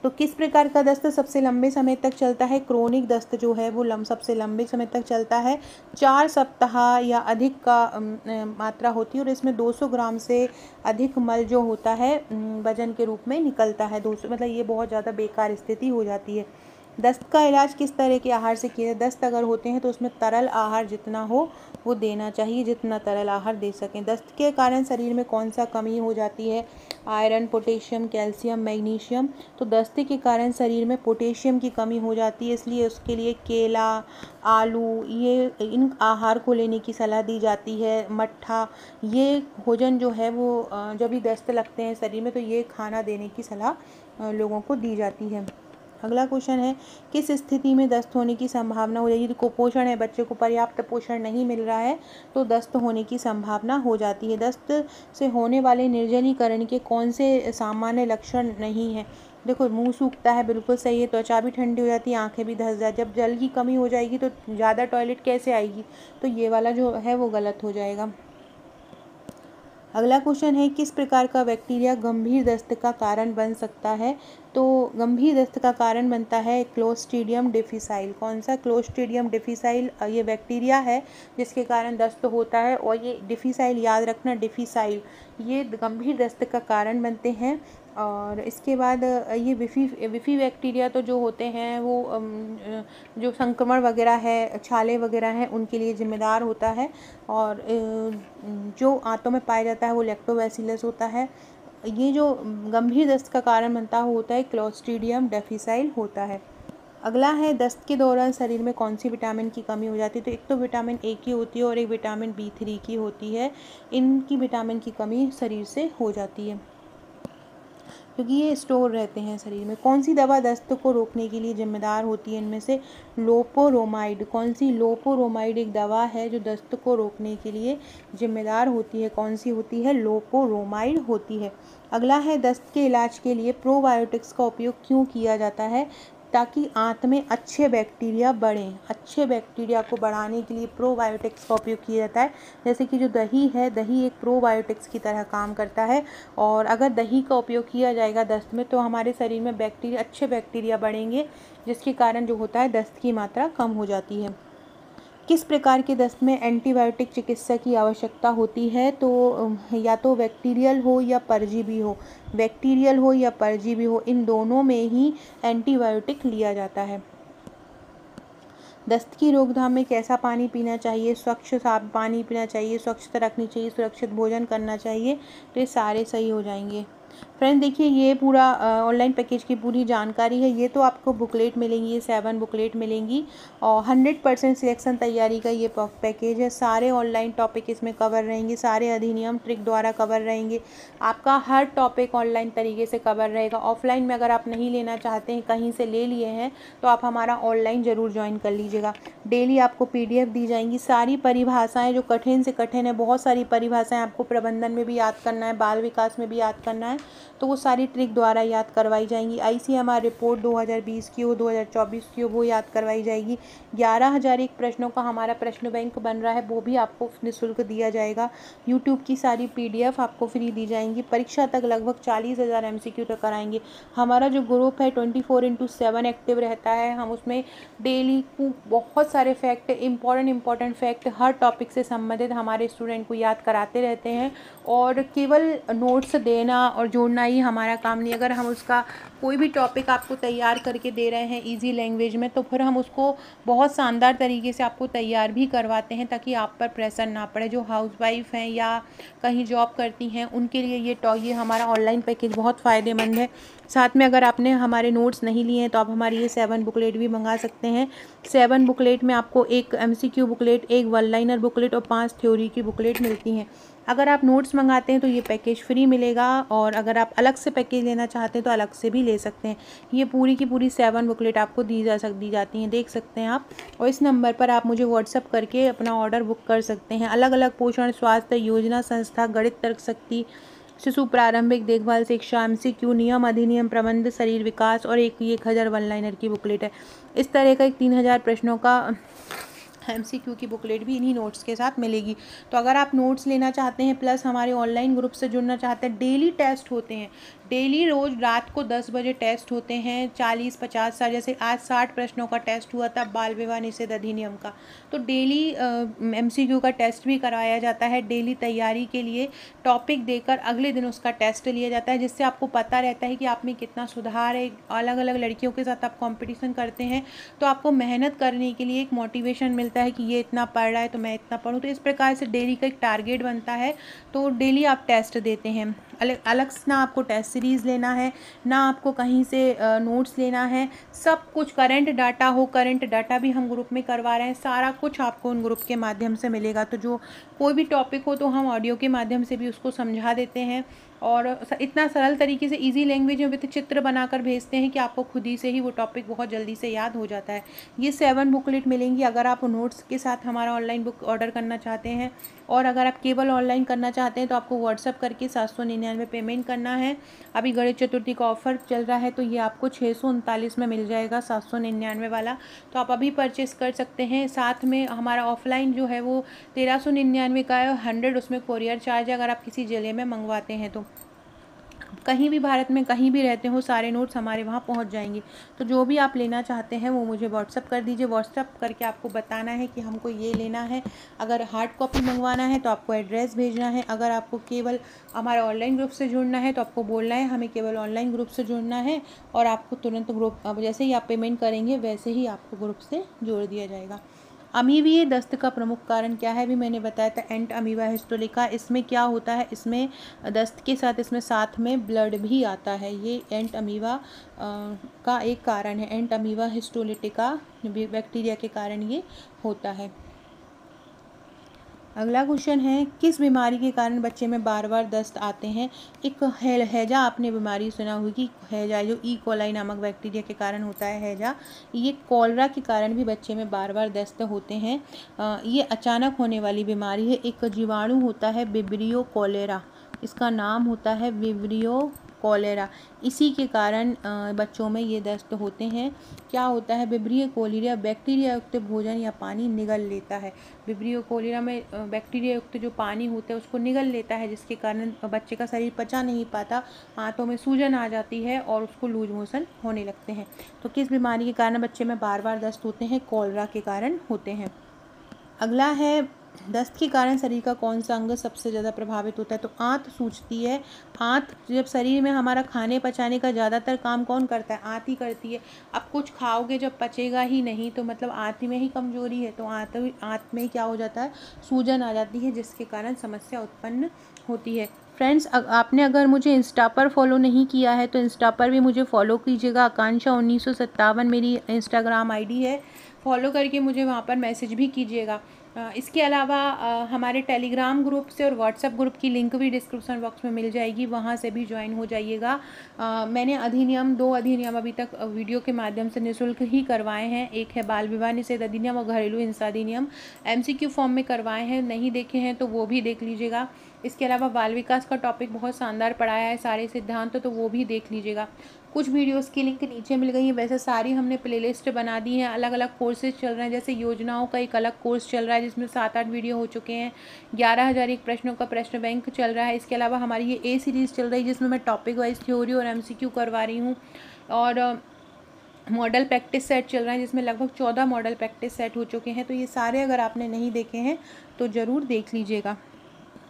तो किस प्रकार का दस्त सबसे लंबे समय तक चलता है। क्रोनिक दस्त जो है वो सबसे लंबे समय तक चलता है। 4 सप्ताह या अधिक का मात्रा होती है और इसमें 200 ग्राम से अधिक मल जो होता है वजन के रूप में निकलता है। 200 मतलब ये बहुत ज़्यादा बेकार स्थिति हो जाती है। दस्त का इलाज किस तरह के आहार से किया जाए। दस्त अगर होते हैं तो उसमें तरल आहार जितना हो वो देना चाहिए, जितना तरल आहार दे सकें। दस्त के कारण शरीर में कौन सा कमी हो जाती है। Iron, potassium, calcium, magnesium. तो दस्त के कारण शरीर में पोटेशियम की कमी हो जाती है, इसलिए उसके लिए केला, आलू, ये इन आहार को लेने की सलाह दी जाती है। मट्ठा, ये भोजन जो है वो जब भी दस्त लगते हैं शरीर में तो ये खाना देने की सलाह लोगों को दी जाती है। अगला क्वेश्चन है, किस स्थिति में दस्त होने की संभावना हो जाएगी। यदि कुपोषण है, बच्चे को पर्याप्त पोषण नहीं मिल रहा है तो दस्त होने की संभावना हो जाती है। दस्त से होने वाले निर्जलीकरण के कौन से सामान्य लक्षण नहीं हैं। देखो, मुंह सूखता है, बिल्कुल सही है। त्वचा भी ठंडी हो जाती है, आंखें भी धंस जाती है। जब जल की कमी हो जाएगी तो ज़्यादा टॉयलेट कैसे आएगी, तो ये वाला जो है वो गलत हो जाएगा। अगला क्वेश्चन है, किस प्रकार का बैक्टीरिया गंभीर दस्त का कारण बन सकता है। तो गंभीर दस्त का कारण बनता है क्लोस्ट्रीडियम डिफिसाइल। कौन सा? Clostridium difficile. ये बैक्टीरिया है जिसके कारण दस्त होता है और ये डिफिसाइल, याद रखना डिफिसाइल, ये गंभीर दस्त का कारण बनते हैं। और इसके बाद ये विफ़ी बैक्टीरिया तो जो होते हैं वो जो संक्रमण वगैरह है, छाले वगैरह हैं, उनके लिए ज़िम्मेदार होता है। और जो आंतों में पाया जाता है वो लैक्टोबैसिलस होता है। ये जो गंभीर दस्त का कारण बनता होता है क्लोस्ट्रीडियम डिफिसाइल होता है। अगला है दस्त के दौरान शरीर में कौन सी विटामिन की कमी हो जाती है। तो एक तो विटामिन ए की होती है और एक विटामिन B3 की होती है। इनकी विटामिन की कमी शरीर से हो जाती है क्योंकि ये स्टोर रहते हैं शरीर में। कौन सी दवा दस्त को रोकने के लिए जिम्मेदार होती है। इनमें से लोपोरोमाइड। कौन सी? लोपोरोमाइड एक दवा है जो दस्त को रोकने के लिए जिम्मेदार होती है। कौन सी होती है? लोपोरोमाइड होती है। अगला है दस्त के इलाज के लिए प्रोबायोटिक्स का उपयोग क्यों किया जाता है। ताकि आंत में अच्छे बैक्टीरिया बढ़ें। अच्छे बैक्टीरिया को बढ़ाने के लिए प्रोबायोटिक्स का उपयोग किया जाता है। जैसे कि जो दही है, दही एक प्रोबायोटिक्स की तरह काम करता है। और अगर दही का उपयोग किया जाएगा दस्त में तो हमारे शरीर में बैक्टीरिया, अच्छे बैक्टीरिया बढ़ेंगे, जिसके कारण जो होता है दस्त की मात्रा कम हो जाती है। किस प्रकार के दस्त में एंटीबायोटिक चिकित्सा की आवश्यकता होती है। तो या तो बैक्टीरियल हो या परजीवी हो। बैक्टीरियल हो या परजीवी हो, इन दोनों में ही एंटीबायोटिक लिया जाता है। दस्त की रोकथाम में कैसा पानी पीना चाहिए। स्वच्छ साफ पानी पीना चाहिए, स्वच्छता रखनी चाहिए, सुरक्षित भोजन करना चाहिए। तो ये सारे सही हो जाएंगे। फ्रेंड देखिए, ये पूरा ऑनलाइन पैकेज की पूरी जानकारी है। ये तो आपको बुकलेट मिलेंगी, ये 7 बुकलेट मिलेंगी और 100% सिलेक्शन तैयारी का ये पैकेज है। सारे ऑनलाइन टॉपिक इसमें कवर रहेंगे, सारे अधिनियम ट्रिक द्वारा कवर रहेंगे। आपका हर टॉपिक ऑनलाइन तरीके से कवर रहेगा। ऑफलाइन में अगर आप नहीं लेना चाहते हैं, कहीं से ले लिए हैं, तो आप हमारा ऑनलाइन ज़रूर ज्वाइन कर लीजिएगा। डेली आपको PDF दी जाएंगी। सारी परिभाषाएँ जो कठिन से कठिन है, बहुत सारी परिभाषाएँ आपको प्रबंधन में भी याद करना है, बाल विकास में भी याद करना है, तो वो सारी ट्रिक द्वारा याद करवाई जाएंगी। ICMR रिपोर्ट 2020 की हो, 2024 की हो, वो याद करवाई जाएगी। 11,001 प्रश्नों का हमारा प्रश्न बैंक बन रहा है, वो भी आपको निःशुल्क दिया जाएगा। यूट्यूब की सारी PDF आपको फ्री दी जाएंगी। परीक्षा तक लगभग 40,000 MCQ तक कराएंगे। हमारा जो ग्रुप है 24/7 एक्टिव रहता है। हम उसमें डेली बहुत सारे फैक्ट, इम्पॉर्टेंट फैक्ट हर टॉपिक से संबंधित हमारे स्टूडेंट को याद कराते रहते हैं। और केवल नोट्स देना और जोड़ना ही हमारा काम नहीं। अगर हम उसका कोई भी टॉपिक आपको तैयार करके दे रहे हैं इजी लैंग्वेज में, तो फिर हम उसको बहुत शानदार तरीके से आपको तैयार भी करवाते हैं, ताकि आप पर प्रेशर ना पड़े। जो हाउसवाइफ हैं या कहीं जॉब करती हैं, उनके लिए ये हमारा ऑनलाइन पैकेज बहुत फ़ायदेमंद है। साथ में अगर आपने हमारे नोट्स नहीं लिए हैं तो आप हमारी ये 7 बुकलेट भी मंगा सकते हैं। 7 बुकलेट में आपको एक MCQ बुकलेट, एक 1 लाइनर बुकलेट और 5 थ्योरी की बुकलेट मिलती हैं। अगर आप नोट्स मंगाते हैं तो ये पैकेज फ्री मिलेगा, और अगर आप अलग से पैकेज लेना चाहते हैं तो अलग से भी ले सकते हैं। ये पूरी की पूरी 7 बुकलेट आपको दी जाती हैं, देख सकते हैं आप। और इस नंबर पर आप मुझे व्हाट्सअप करके अपना ऑर्डर बुक कर सकते हैं। अलग अलग पोषण, स्वास्थ्य, योजना, संस्था, गणित, तर्क शक्ति, शिशु प्रारंभिक देखभाल शिक्षा, MCQ, नियम, अधिनियम, प्रबंध, शरीर विकास और एक 1000 1 लाइनर की बुकलेट है। इस तरह का एक 3000 प्रश्नों का MCQ की बुकलेट भी इन्हीं नोट्स के साथ मिलेगी। तो अगर आप नोट्स लेना चाहते हैं प्लस हमारे ऑनलाइन ग्रुप से जुड़ना चाहते हैं, डेली टेस्ट होते हैं। डेली रोज़ रात को 10 बजे टेस्ट होते हैं। 40-50 साल, जैसे आज 60 प्रश्नों का टेस्ट हुआ था बाल विवाह निषेध अधिनियम का, तो डेली MCQ का टेस्ट भी कराया जाता है। डेली तैयारी के लिए टॉपिक देकर अगले दिन उसका टेस्ट लिया जाता है, जिससे आपको पता रहता है कि आप में कितना सुधार है। अलग अलग लड़कियों के साथ आप कंपटीशन करते हैं, तो आपको मेहनत करने के लिए एक मोटिवेशन मिलता है कि ये इतना पढ़ रहा है तो मैं इतना पढ़ूँ। तो इस प्रकार से डेली का एक टारगेट बनता है। तो डेली आप टेस्ट देते हैं। अलग से ना आपको टेस्ट सीरीज़ लेना है, ना आपको कहीं से नोट्स लेना है। सब कुछ करंट डाटा हो, करंट डाटा भी हम ग्रुप में करवा रहे हैं। सारा कुछ आपको उन ग्रुप के माध्यम से मिलेगा। तो जो कोई भी टॉपिक हो तो हम ऑडियो के माध्यम से भी उसको समझा देते हैं, और इतना सरल तरीके से इजी लैंग्वेज में विद चित्र बनाकर भेजते हैं कि आपको खुद ही से ही वो टॉपिक बहुत जल्दी से याद हो जाता है। ये 7 बुकलेट मिलेंगी अगर आप नोट्स के साथ हमारा ऑनलाइन बुक ऑर्डर करना चाहते हैं। और अगर आप केवल ऑनलाइन करना चाहते हैं तो आपको व्हाट्सअप करके 799 पेमेंट करना है। अभी गणेश चतुर्थी का ऑफर चल रहा है, तो ये आपको 639 में मिल जाएगा 799 वाला। तो आप अभी परचेस कर सकते हैं। साथ में हमारा ऑफलाइन जो है वो 1399 का है, 100 उसमें कोरियर चार्ज है अगर आप किसी ज़िले में मंगवाते हैं तो। कहीं भी भारत में कहीं भी रहते हो, सारे नोट्स हमारे वहाँ पहुँच जाएंगे। तो जो भी आप लेना चाहते हैं वो मुझे व्हाट्सअप कर दीजिए। व्हाट्सअप करके आपको बताना है कि हमको ये लेना है। अगर हार्ड कॉपी मंगवाना है तो आपको एड्रेस भेजना है। अगर आपको केवल हमारे ऑनलाइन ग्रुप से जुड़ना है तो आपको बोलना है हमें केवल ऑनलाइन ग्रुप से जुड़ना है, और आपको तुरंत ग्रुप, जैसे ही आप पेमेंट करेंगे वैसे ही आपको ग्रुप से जोड़ दिया जाएगा। अमीबीय दस्त का प्रमुख कारण क्या है, भी मैंने बताया था, एंट अमीबा हिस्टोलिका। इसमें क्या होता है, इसमें दस्त के साथ इसमें साथ में ब्लड भी आता है। ये एंट अमीबा का एक कारण है। एंट अमीबा हिस्टोलिटिका बैक्टीरिया के कारण ये होता है। अगला क्वेश्चन है, किस बीमारी के कारण बच्चे में बार बार दस्त आते हैं। एक हैजा आपने बीमारी सुना होगी, हैजा जो ई कोलाई नामक बैक्टीरिया के कारण होता है हैजा। ये कॉलरा के कारण भी बच्चे में बार बार दस्त होते हैं। ये अचानक होने वाली बीमारी है। एक जीवाणु होता है विब्रियो कॉलेरा, इसका नाम होता है विब्रियो कॉलेरा। इसी के कारण बच्चों में ये दस्त होते हैं। क्या होता है, विब्रियो कॉलेरा बैक्टीरिया युक्त भोजन या पानी निगल लेता है। विब्रियो कॉलेरा में बैक्टीरिया युक्त जो पानी होता है उसको निगल लेता है, जिसके कारण बच्चे का शरीर पचा नहीं पाता, हाथों में सूजन आ जाती है और उसको लूज मोशन होने लगते हैं। तो किस बीमारी के कारण बच्चे में बार बार दस्त होते हैं, कॉलरा के कारण होते हैं। अगला है, दस्त के कारण शरीर का कौन सा अंग सबसे ज़्यादा प्रभावित होता है। तो आंत सूजती है। आंत जब शरीर में हमारा खाने पचाने का ज़्यादातर काम कौन करता है, आंत ही करती है। अब कुछ खाओगे जब पचेगा ही नहीं तो मतलब आंत में ही कमजोरी है, तो आंत में क्या हो जाता है, सूजन आ जाती है, जिसके कारण समस्या उत्पन्न होती है। फ्रेंड्स, आपने अगर मुझे इंस्टा पर फॉलो नहीं किया है तो इंस्टा पर भी मुझे फॉलो कीजिएगा। आकांक्षा 1957 मेरी इंस्टाग्राम आईडी है। फॉलो करके मुझे वहाँ पर मैसेज भी कीजिएगा। इसके अलावा हमारे टेलीग्राम ग्रुप से और व्हाट्सएप ग्रुप की लिंक भी डिस्क्रिप्शन बॉक्स में मिल जाएगी, वहाँ से भी ज्वाइन हो जाइएगा। मैंने दो अधिनियम अभी तक वीडियो के माध्यम से निःशुल्क ही करवाए हैं। एक है बाल विवाह निषेध अधिनियम और घरेलू हिंसा अधिनियम, MCQ फॉर्म में करवाए हैं। नहीं देखे हैं तो वो भी देख लीजिएगा। इसके अलावा बाल विकास का टॉपिक बहुत शानदार पढ़ाया है, सारे सिद्धांत, तो वो भी देख लीजिएगा। कुछ वीडियोस की लिंक नीचे मिल गई है, वैसे सारी हमने प्लेलिस्ट बना दी हैं। अलग अलग कोर्सेज चल रहे हैं, जैसे योजनाओं का एक अलग कोर्स चल रहा है जिसमें 7-8 वीडियो हो चुके हैं। 11,001 प्रश्नों का प्रश्न बैंक चल रहा है। इसके अलावा हमारी ये ए सीरीज़ चल रही है जिसमें मैं टॉपिक वाइज थ्योरी और MCQ करवा रही हूँ। और मॉडल प्रैक्टिस सेट चल रहा है जिसमें लगभग 14 मॉडल प्रैक्टिस सेट हो चुके हैं। तो ये सारे अगर आपने नहीं देखे हैं तो ज़रूर देख लीजिएगा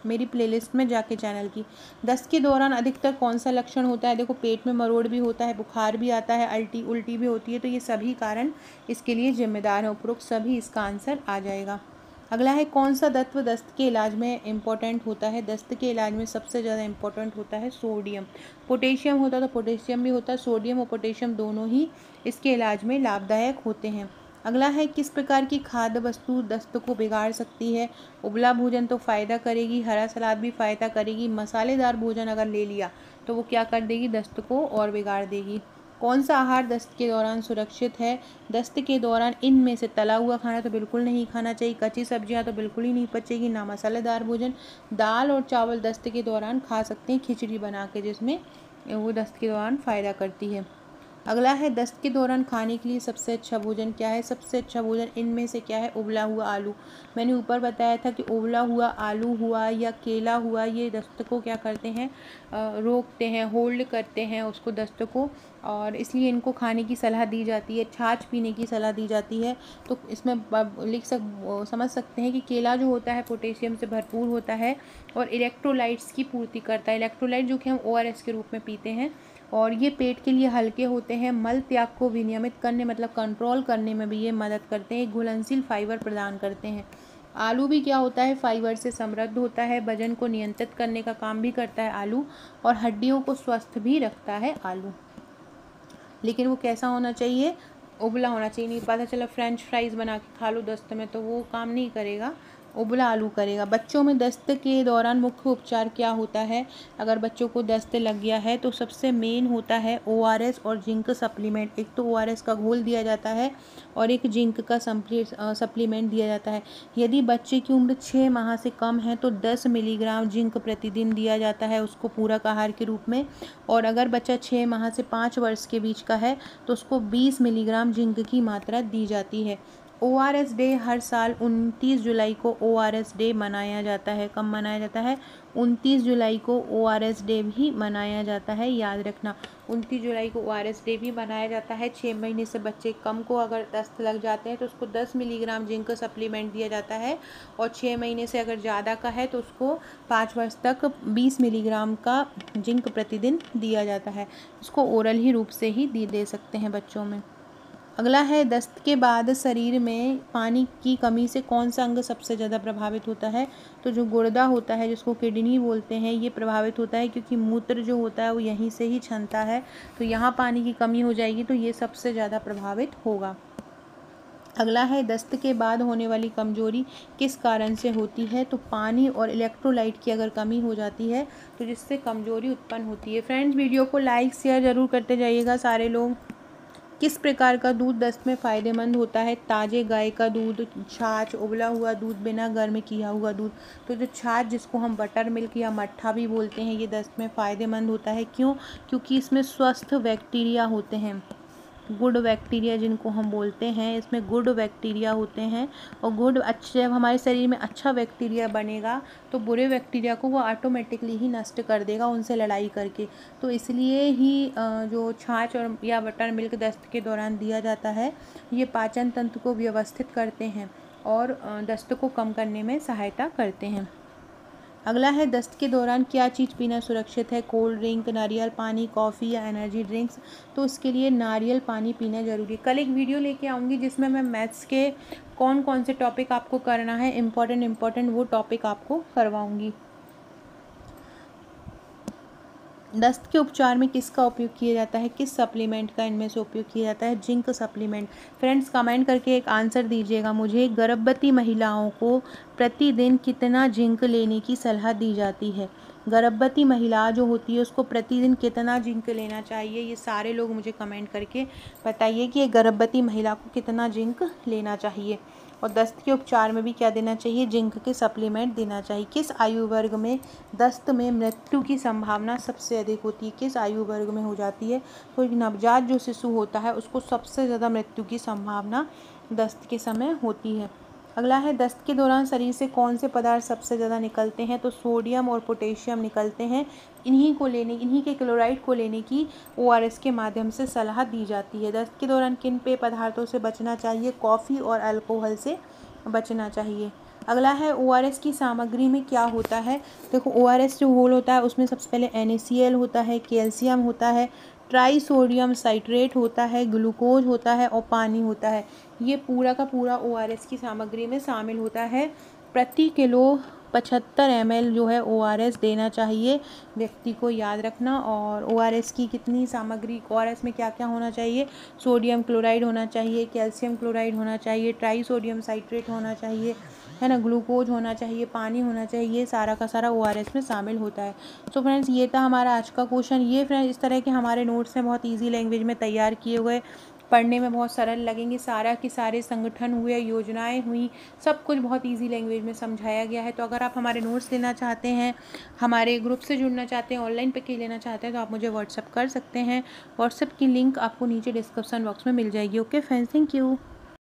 मेरी प्लेलिस्ट में जाके चैनल की। दस्त के दौरान अधिकतर कौन सा लक्षण होता है, देखो पेट में मरोड़ भी होता है, बुखार भी आता है, उल्टी भी होती है। तो ये सभी कारण इसके लिए जिम्मेदार हैं, उपरोक्त सभी इसका आंसर आ जाएगा। अगला है, कौन सा तत्व दस्त के इलाज में इम्पोर्टेंट होता है। दस्त के इलाज में सबसे ज़्यादा इम्पोर्टेंट होता है सोडियम। पोटेशियम होता है तो पोटेशियम भी होता है, सोडियम और पोटेशियम दोनों ही इसके इलाज में लाभदायक होते हैं। अगला है, किस प्रकार की खाद्य वस्तु दस्त को बिगाड़ सकती है। उबला भोजन तो फ़ायदा करेगी, हरा सलाद भी फ़ायदा करेगी, मसालेदार भोजन अगर ले लिया तो वो क्या कर देगी, दस्त को और बिगाड़ देगी। कौन सा आहार दस्त के दौरान सुरक्षित है। दस्त के दौरान इनमें से तला हुआ खाना तो बिल्कुल नहीं खाना चाहिए, कच्ची सब्जियां तो बिल्कुल ही नहीं पचेगी, ना मसालेदार भोजन। दाल और चावल दस्त के दौरान खा सकते हैं, खिचड़ी बना के, जिसमें वो दस्त के दौरान फ़ायदा करती है। अगला है, दस्त के दौरान खाने के लिए सबसे अच्छा भोजन क्या है। सबसे अच्छा भोजन इनमें से क्या है, उबला हुआ आलू। मैंने ऊपर बताया था कि उबला हुआ आलू हुआ या केला हुआ, ये दस्त को क्या करते हैं, रोकते हैं, होल्ड करते हैं उसको, दस्त को, और इसलिए इनको खाने की सलाह दी जाती है। छाछ पीने की सलाह दी जाती है। तो इसमें समझ सकते हैं कि केला जो होता है पोटेशियम से भरपूर होता है और इलेक्ट्रोलाइट्स की पूर्ति करता है। इलेक्ट्रोलाइट जो कि हम ORS के रूप में पीते हैं, और ये पेट के लिए हल्के होते हैं। मल त्याग को विनियमित करने मतलब कंट्रोल करने में भी ये मदद करते हैं। एक घुलनशील फाइबर प्रदान करते हैं। आलू भी क्या होता है, फाइबर से समृद्ध होता है, वजन को नियंत्रित करने का काम भी करता है आलू, और हड्डियों को स्वस्थ भी रखता है आलू। लेकिन वो कैसा होना चाहिए, उबला होना चाहिए। नहीं पता चला फ्रेंच फ्राइज़ बना के खा लो दस्त में, तो वो काम नहीं करेगा, उबला आलू करेगा। बच्चों में दस्त के दौरान मुख्य उपचार क्या होता है। अगर बच्चों को दस्त लग गया है तो सबसे मेन होता है ORS और जिंक सप्लीमेंट। एक तो ORS का घोल दिया जाता है और एक जिंक का सप्लीमेंट दिया जाता है। यदि बच्चे की उम्र 6 माह से कम है तो 10 मिलीग्राम जिंक प्रतिदिन दिया जाता है उसको पूरक आहार के रूप में, और अगर बच्चा 6 माह से 5 वर्ष के बीच का है तो उसको 20 मिलीग्राम जिंक की मात्रा दी जाती है। ORS डे हर साल 29 जुलाई को ORS डे मनाया जाता है। कब मनाया जाता है? 29 जुलाई को ORS डे भी मनाया जाता है, याद रखना। 29 जुलाई को ORS डे भी मनाया जाता है। 6 महीने से बच्चे कम को अगर दस्त लग जाते हैं तो उसको 10 मिलीग्राम जिंक सप्लीमेंट दिया जाता है, और 6 महीने से अगर ज़्यादा का है तो उसको 5 वर्ष तक 20 मिलीग्राम का जिंक प्रतिदिन दिया जाता है। इसको ओरल ही रूप से ही दे सकते हैं बच्चों में। अगला है, दस्त के बाद शरीर में पानी की कमी से कौन सा अंग सबसे ज़्यादा प्रभावित होता है? तो जो गुर्दा होता है, जिसको किडनी बोलते हैं, ये प्रभावित होता है, क्योंकि मूत्र जो होता है वो यहीं से ही छनता है। तो यहाँ पानी की कमी हो जाएगी तो ये सबसे ज़्यादा प्रभावित होगा। अगला है, दस्त के बाद होने वाली कमजोरी किस कारण से होती है? तो पानी और इलेक्ट्रोलाइट की अगर कमी हो जाती है तो जिससे कमजोरी उत्पन्न होती है। फ्रेंड्स, वीडियो को लाइक शेयर ज़रूर करते जाइएगा सारे लोग। किस प्रकार का दूध दस्त में फ़ायदेमंद होता है? ताजे गाय का दूध, छाछ, उबला हुआ दूध, बिना गर्म किया हुआ दूध। तो जो छाछ, जिसको हम बटर मिल्क या मट्ठा भी बोलते हैं, ये दस्त में फ़ायदेमंद होता है। क्यों? क्योंकि इसमें स्वस्थ बैक्टीरिया होते हैं, गुड बैक्टीरिया जिनको हम बोलते हैं, इसमें गुड बैक्टीरिया होते हैं। और गुड अच्छे, जब हमारे शरीर में अच्छा बैक्टीरिया बनेगा तो बुरे बैक्टीरिया को वो ऑटोमेटिकली ही नष्ट कर देगा उनसे लड़ाई करके। तो इसलिए ही जो छाछ और या बटर मिल्क दस्त के दौरान दिया जाता है, ये पाचन तंत्र को व्यवस्थित करते हैं और दस्त को कम करने में सहायता करते हैं। अगला है, दस्त के दौरान क्या चीज़ पीना सुरक्षित है? कोल्ड ड्रिंक, नारियल पानी, कॉफ़ी या एनर्जी ड्रिंक्स। तो उसके लिए नारियल पानी पीना ज़रूरी है। कल एक वीडियो लेके आऊँगी जिसमें मैं मैथ्स के कौन कौन से टॉपिक आपको करना है, इम्पॉर्टेंट वो टॉपिक आपको करवाऊँगी। दस्त के उपचार में किसका उपयोग किया जाता है? किस सप्लीमेंट का इनमें से उपयोग किया जाता है? Zinc supplement. फ्रेंड्स, कमेंट करके एक आंसर दीजिएगा मुझे। गर्भवती महिलाओं को प्रतिदिन कितना जिंक लेने की सलाह दी जाती है? गर्भवती महिला जो होती है उसको प्रतिदिन कितना जिंक लेना चाहिए? ये सारे लोग मुझे कमेंट करके बताइए कि एक गर्भवती महिला को कितना जिंक लेना चाहिए। और दस्त के उपचार में भी क्या देना चाहिए? जिंक के सप्लीमेंट देना चाहिए। किस आयु वर्ग में दस्त में मृत्यु की संभावना सबसे अधिक होती है? किस आयु वर्ग में हो जाती है? तो नवजात जो शिशु होता है उसको सबसे ज़्यादा मृत्यु की संभावना दस्त के समय होती है। अगला है, दस्त के दौरान शरीर से कौन से पदार्थ सबसे ज़्यादा निकलते हैं? तो सोडियम और पोटेशियम निकलते हैं। इन्हीं के क्लोराइड को लेने की ORS के माध्यम से सलाह दी जाती है। दस्त के दौरान किन पेय पदार्थों से बचना चाहिए? कॉफ़ी और अल्कोहल से बचना चाहिए। अगला है, ORS की सामग्री में क्या होता है? देखो, ORS जो घोल होता है उसमें सबसे पहले NaCl होता है, कैल्शियम होता है, ट्राई सोडियम साइट्रेट होता है, ग्लूकोज होता है और पानी होता है। ये पूरा का पूरा ORS की सामग्री में शामिल होता है। प्रति किलो 75 ml जो है ORS देना चाहिए व्यक्ति को, याद रखना। और ORS की कितनी सामग्री, ORS में क्या क्या होना चाहिए? सोडियम क्लोराइड होना चाहिए, कैल्शियम क्लोराइड होना चाहिए, ट्राई सोडियम साइट्रेट होना चाहिए, है ना, ग्लूकोज होना चाहिए, पानी होना चाहिए। ये सारा का सारा ORS में शामिल होता है। तो फ्रेंड्स, ये था हमारा आज का क्वेश्चन। ये फ्रेंड्स, इस तरह के हमारे नोट्स हैं, बहुत ईजी लैंग्वेज में तैयार किए हुए, पढ़ने में बहुत सरल लगेंगे। सारा के सारे संगठन हुए, योजनाएं हुई, सब कुछ बहुत इजी लैंग्वेज में समझाया गया है। तो अगर आप हमारे नोट्स लेना चाहते हैं, हमारे ग्रुप से जुड़ना चाहते हैं, ऑनलाइन पैकेज लेना चाहते हैं, तो आप मुझे व्हाट्सअप कर सकते हैं। व्हाट्सअप की लिंक आपको नीचे डिस्क्रिप्शन बॉक्स में मिल जाएगी। Okay friends, thank you.